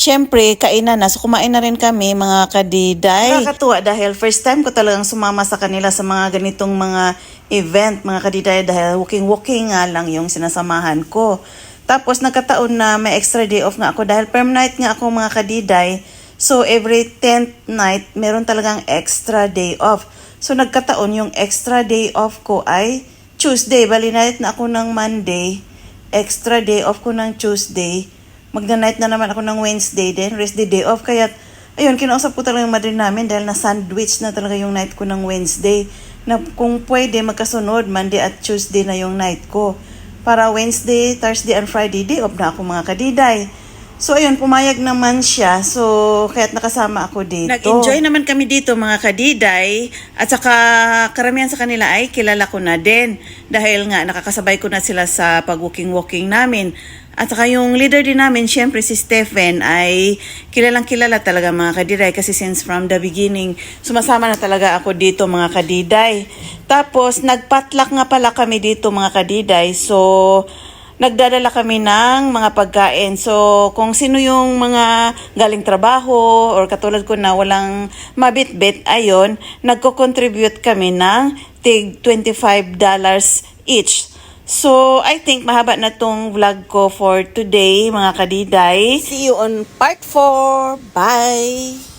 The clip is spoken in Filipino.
syempre, kainan na. So, kumain na rin kami, mga kadiday. Nakakatuwa dahil first time ko talagang sumama sa kanila sa mga ganitong mga event, mga kadiday, dahil walking-walking nga lang yung sinasamahan ko. Tapos, nagkataon na may extra day off nga ako dahil perm night nga ako, mga kadiday. So, every 10th night, meron talagang extra day off. So, nagkataon yung extra day off ko ay Tuesday. Bali, night na ako ng Monday. Extra day off ko ng Tuesday. Magna-night na naman ako ng Wednesday din, rest day off. Kaya, ayun, kinausap ko talaga yung mother namin dahil na-sandwich na talaga yung night ko ng Wednesday. Na kung pwede, magkasunod, Monday at Tuesday na yung night ko. Para Wednesday, Thursday, and Friday, day off na ako, mga kadiday. So, ayun, pumayag naman siya. So, kaya't nakasama ako dito. Nag-enjoy naman kami dito, mga kadiday. At saka, karamihan sa kanila ay kilala ko na din. Dahil nga, nakakasabay ko na sila sa pag-walking-walking namin. At saka yung leader din namin, syempre si Stephen, ay kilalang kilala talaga, mga kadiday. Kasi since from the beginning, sumasama na talaga ako dito, mga kadiday. Tapos, nagpatlak nga pala kami dito, mga kadiday. So, nagdadala kami ng mga pagkain. So, kung sino yung mga galing trabaho or katulad ko na walang mabit-bit, ayon, nagko-contribute kami ng tig $25 each. So, I think mahaba na tong vlog ko for today, mga kadiday. See you on part 4. Bye!